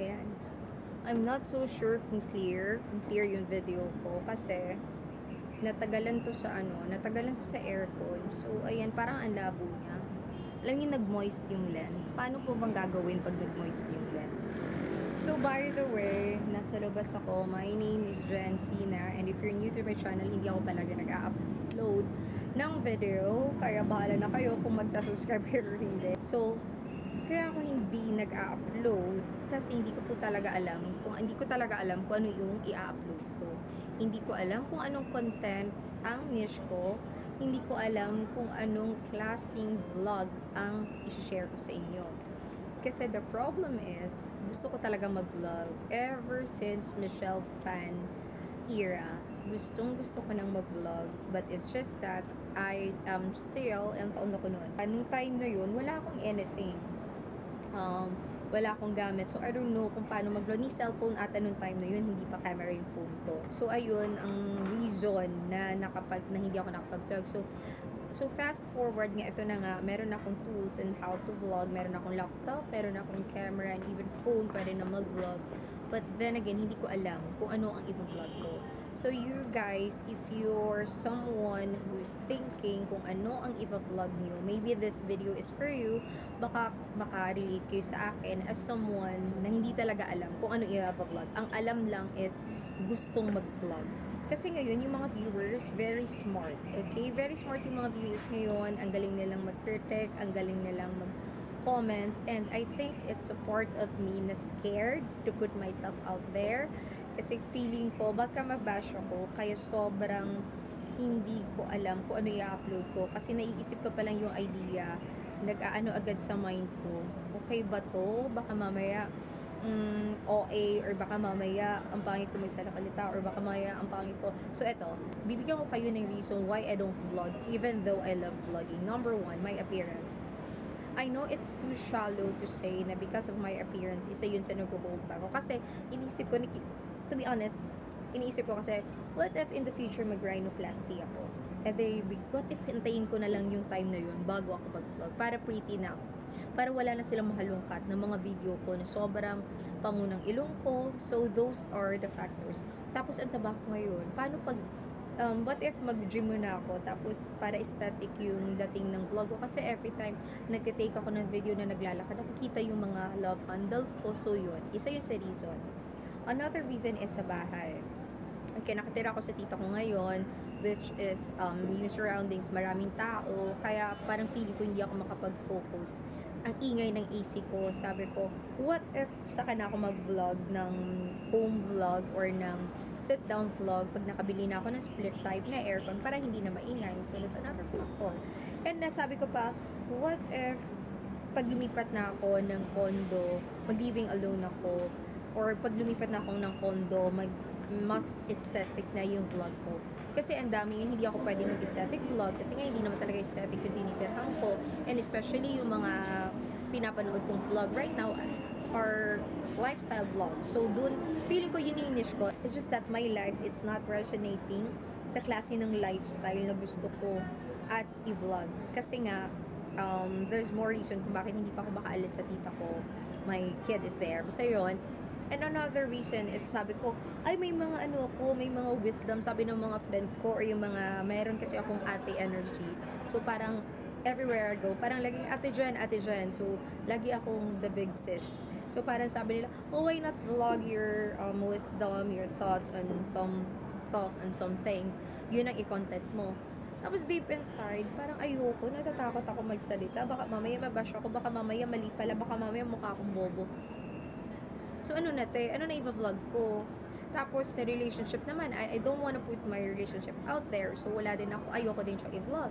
Ayan. I'm not so sure kung clear yung video ko kasi natagalan to sa aircon. So, ayan, parang ang labo niya. Alam niyo, nag-moist yung lens. Paano po bang gagawin pag nag-moist yung lens? So, by the way, nasa labas ako. My name is Jen Sina. And if you're new to my channel, hindi ako palagi nag-upload ng video. Kaya bahala na kayo kung magsasubscribe kayo or hindi. So, kaya ako hindi nag-upload kasi hindi ko talaga alam kung ano yung i-upload ko. Hindi ko alam kung anong content ang niche ko. Hindi ko alam kung anong klaseng vlog ang i-share ko sa inyo. Kasi the problem is, gusto ko talaga mag-vlog ever since Michelle Fan era. Gusto ko nang mag-vlog, but it's just that I am still, ang taon ako noon. Nung time na yun, wala akong anything. Wala akong gamit. So, I don't know kung paano mag-vlog. Ni cellphone ata nung time na yun, hindi pa camera yung phone ko. So, ayun, ang reason na hindi ako nakapag-vlog. So, fast forward nga, ito na nga, meron akong tools and how to vlog. Meron akong laptop, meron akong camera, and even phone, pwede na mag-vlog. But then again, hindi ko alam kung ano ang i-vlog ko. So, you guys, if you're someone who's thinking kung ano ang i-vlog nyo, maybe this video is for you, baka makarelate kayo sa akin as someone na hindi talaga alam kung ano i-vlog. Ang alam lang is gustong mag-vlog. Kasi ngayon, yung mga viewers, very smart. Okay? Very smart yung mga viewers ngayon. Ang galing nilang mag-critic, ang galing nilang mag-comments. And I think it's a part of me na scared to put myself out there. Kasi feeling ko, baka mabash ako. Kaya sobrang hindi ko alam kung ano i-upload ko. Kasi naiisip ko pa lang yung idea. Nag-aano agad sa mind ko. Okay ba to? Baka mamaya OA, or baka mamaya ang pangit ko may salakalita, or baka mamaya ang pangit ko. So eto, bibigyan ko kayo ng reason why I don't vlog even though I love vlogging. Number one, my appearance. I know it's too shallow to say na because of my appearance, isa yun sa nag-hold back ko. Kasi inisip ko, to be honest, iniisip ko kasi, what if in the future mag-rhinoplasty ako? And then, what if hintayin ko na lang yung time na yun bago ako mag-vlog? Para pretty na ako. Para wala na silang mahalungkat ng mga video ko na sobrang pangunang ilong ko. So, those are the factors. Tapos, ang taba ko ngayon. Paano pag, what if mag-gym muna ako, tapos para aesthetic yung dating ng vlog ko? Kasi every time nag-take ako ng video na naglalakad, nakikita yung mga love handles ko. So, yun. Isa yun sa reason. Another reason is sa bahay. Okay, nakatira ako sa tita ko ngayon, which is yung surroundings, maraming tao, kaya parang feeling ko hindi ako makapag-focus. Ang ingay ng AC ko, sabi ko, what if saka na ako mag-vlog ng home vlog or ng sit-down vlog pag nakabili na ako ng split type na aircon para hindi na maingay. So, that's another factor. And nasabi ko pa, what if pag lumipat na ako ng condo, mag-living alone ako, or pag lumipat na ako ng condo, mas aesthetic na yung vlog ko. Kasi ang dami hindi ako pwede mag-aesthetic vlog kasi nga hindi naman talaga aesthetic yung tinitirhan ko. And especially yung mga pinapanood kong vlog right now are lifestyle vlog. So dun, feeling ko yun yung niche ko. It's just that my life is not resonating sa klase ng lifestyle na gusto ko at i-vlog. Kasi nga, there's more reason kung bakit hindi pa ako makaalis sa tita ko. My kid is there. Basta yun. And another reason is, sabi ko, ay may mga may mga wisdom, sabi ng mga friends ko, or yung mga, mayroon kasi akong ate energy. So parang, everywhere I go, parang laging ate Jen. So, lagi akong the big sis. So parang sabi nila, oh, why not vlog your wisdom, your thoughts on some stuff and some things. Yun ang i-content mo. Tapos deep inside, parang ayoko, natatakot ako magsalita. Baka mamaya mabash ako, baka mamaya mali pala, baka mamaya mukha akong bobo. So, ano na i-vlog ko? Tapos, sa relationship naman, I don't wanna put my relationship out there. So, wala din ako, ayoko din siya i-vlog.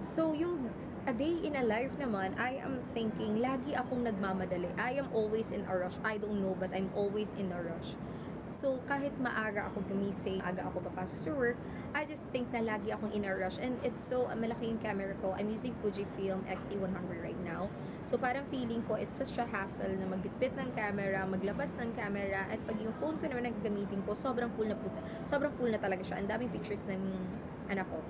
So, yung a day in a life naman, I am thinking, lagi akong nagmamadali. I am always in a rush. I don't know, but I'm always in a rush. So, kahit maaga ako gumising, aga ako papasok sa work, I just think na lagi akong in a rush. And it's so, malaki yung camera ko. I'm using Fujifilm X-T100 right now. So, parang feeling ko, it's such a hassle na magbitbit ng camera, maglabas ng camera, at pag yung phone ko naman naggamitin ko, sobrang full na talaga siya. Ang daming pictures ng anak ko.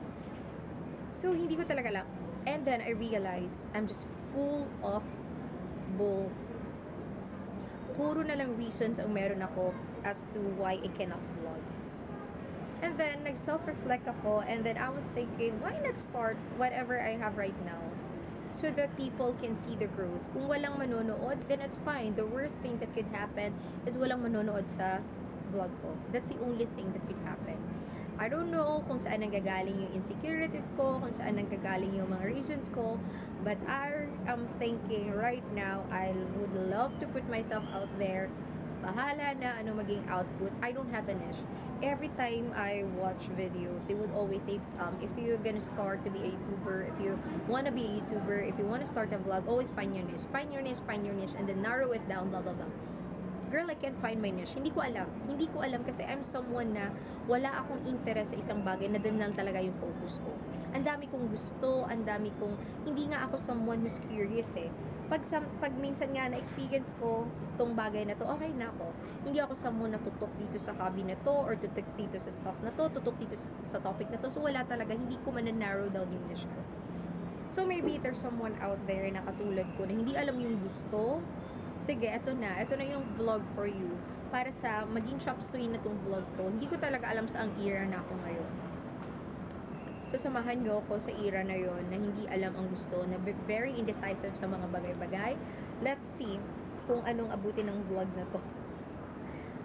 So, hindi ko talaga lang. And then, I realized, I'm just full of bull. puro na lang reasons ang meron ako as to why I cannot vlog. And then, nag-self-reflect ako, and then I was thinking, why not start whatever I have right now? So that people can see the growth. Kung walang manonood, then it's fine. The worst thing that could happen is walang manonood sa vlog ko. That's the only thing that could happen. I don't know kung saan nanggagaling yung insecurities ko, kung saan nanggagaling yung mga reasons ko, but I am thinking right now, I would love to put myself out there. Bahala na ano maging output. I don't have a niche. Every time I watch videos, they would always say, if you're gonna start to be a YouTuber, if you wanna be a YouTuber, if you wanna start a vlog, always find your niche. Find your niche, find your niche, and then narrow it down, blah, blah, blah. Girl, I can't find my niche. Hindi ko alam. Hindi ko alam kasi I'm someone na wala akong interest sa isang bagay na doon lang talaga yung focus ko. Ang dami kong gusto, ang dami kong, hindi nga ako someone who's curious eh. Pag minsan nga na-experience ko tong bagay na to, okay na ako. Hindi ako someone na tutok dito sa hobby na to or tutok dito sa stuff na to, tutok dito sa topic na to. So wala talaga, hindi ko man na-narrow down yung niche ko. So maybe there's someone out there na katulad ko na hindi alam yung gusto. Sige, eto na yung vlog for you. Para sa maging chop suey na tong vlog ko, hindi ko talaga alam saang era na ako ngayon. So, samahan nyo ako sa era na yon na hindi alam ang gusto, na very indecisive sa mga bagay-bagay. Let's see kung anong abutin ng vlog na to.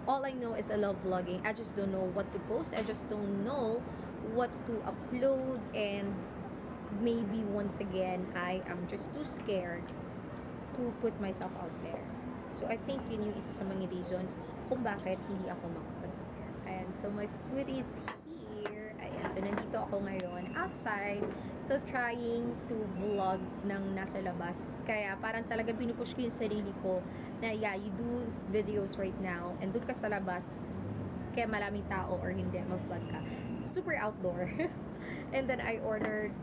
All I know is I love vlogging. I just don't know what to post. I just don't know what to upload. And maybe once again, I am just too scared to put myself out there. So, I think yun yung isa sa mga reasons kung bakit hindi ako makapag-share. And so, my food is here. Ayan. So, nandito ako ngayon outside. So, trying to vlog ng nasa labas. Kaya, parang talaga pinupush ko yung sarili ko na, yeah, you do videos right now and doon ka sa labas kaya maraming tao or hindi, mag-vlog ka. Super outdoor. And then, I ordered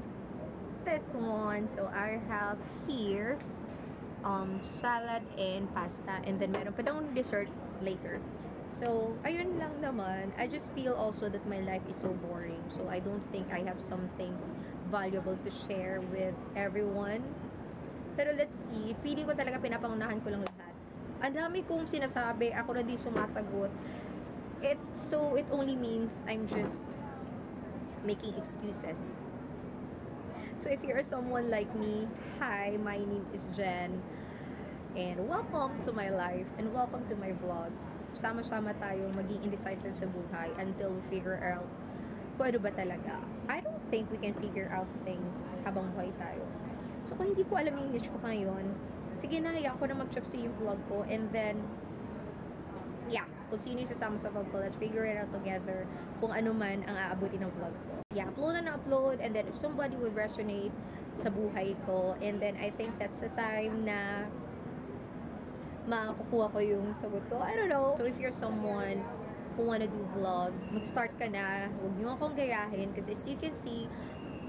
this one. So, I have here salad and pasta, and then meron pa daw dessert later. So ayun lang naman. I just feel also that my life is so boring, so I don't think I have something valuable to share with everyone. Pero let's see, feeling ko talaga pinapangunahan ko lang lahat. Ang dami kong sinasabi, ako na din sumasagot. So it only means I'm just making excuses. So if you're someone like me, hi, my name is Jen, and welcome to my life, and welcome to my vlog. Sama-sama tayo maging indecisive sa buhay until we figure out kung ano ba talaga. I don't think we can figure out things habang buhay tayo. So kung hindi ko alam yung niche ko ngayon, sige na, hayaan ko na mag-chop sa yung vlog ko, and then, yeah, kung sino yung sasama sa vlog ko, let's figure it out together kung ano man ang aabutin ng vlog ko. Yeah, upload na upload, and then if somebody would resonate sa buhay ko, and then I think that's the time na makukuha ko yung sagot ko. I don't know. So if you're someone who wanna do vlog, mag-start ka na. Huwag niyo akong gayahin kasi as you can see,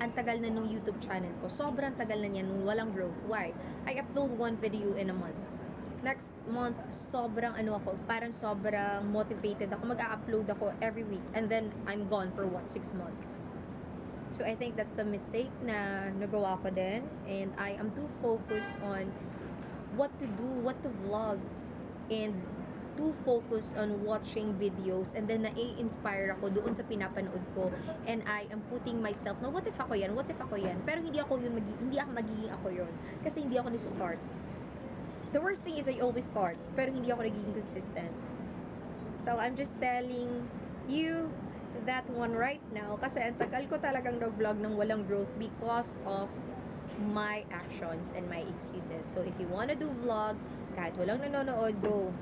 ang tagal na nung YouTube channel ko. Sobrang tagal na niyan nung walang growth. Why? I upload one video in a month. Next month, sobrang parang sobrang motivated ako. Mag-a-upload ako every week. And then, I'm gone for 6 months. So, I think that's the mistake na nagawa ko din. And I am too focused on what to do, what to vlog. And too focused on watching videos. And then, na-inspire ako doon sa pinapanood ko. And I am putting myself, no, what if ako yan? What if ako yan? Pero hindi ako magiging ako yun. Kasi hindi ako nisa-start. The worst thing is I always start. Pero hindi ako nagiging consistent. So, I'm just telling you that one right now kasi ang tagal ko talagang nag-vlog ng walang growth because of my actions and my excuses. So, if you wanna do vlog, kahit walang nanonood, go.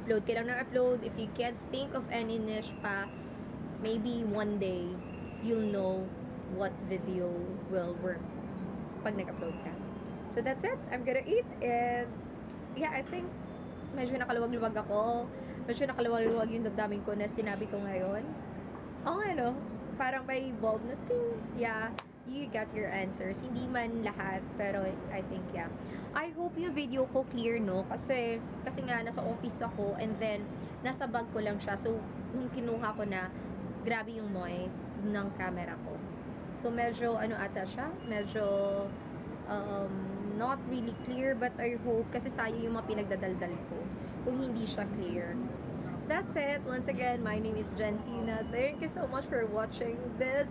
Upload ka lang ng upload. If you can't think of any niche pa, maybe one day, you'll know what video will work pag nag-upload ka. So, that's it. I'm gonna eat and yeah, I think medyo nakaluwag-luwag ako. Medyo nakaluwag-luwag yung damdamin ko na sinabi ko ngayon. Parang may bulb na ting. Yeah, you got your answers. Hindi man lahat, pero I think, yeah. I hope yung video ko clear, no? Kasi nga, nasa office ako, and then, nasa bag ko lang siya. So, nung kinuha ko na, grabe yung noise ng camera ko. So, medyo, ata siya? Medyo, not really clear, but I hope, kasi sayang yung mga pinagdadaldal ko. kung hindi siya clear. That's it. Once again, my name is Jensina. Thank you so much for watching this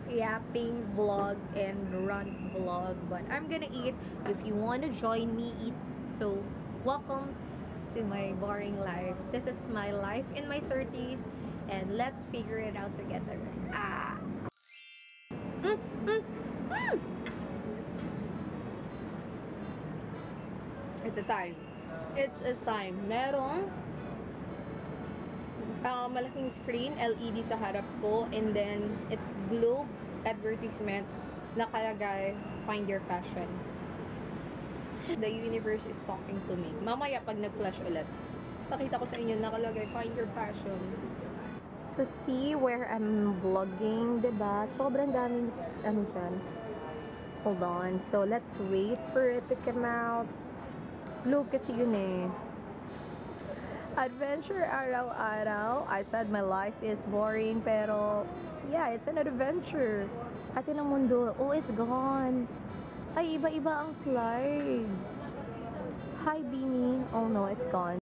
yapping vlog and rant vlog. But I'm gonna eat. If you want to join me, eat. So, welcome to my boring life. This is my life in my 30s, and let's figure it out together. Ah! Mm, mm, mm. It's a sign. It's a sign. Merong malaking screen, LED sa harap ko, and then it's globe advertisement nakalagay, find your passion. The universe is talking to me. Mamaya pag nag-flash ulit, pakita ko sa inyo nakalagay, find your passion. So see where I'm vlogging, diba? Sobrang daming ano dyan. Hold on. So let's wait for it to come out. Globe kasi yun eh. Adventure araw-araw. I said my life is boring, pero yeah, it's an adventure. Atin ang mundo. Oh, it's gone. Ay, iba-iba ang slides. Hi, Beanie. Oh no, it's gone.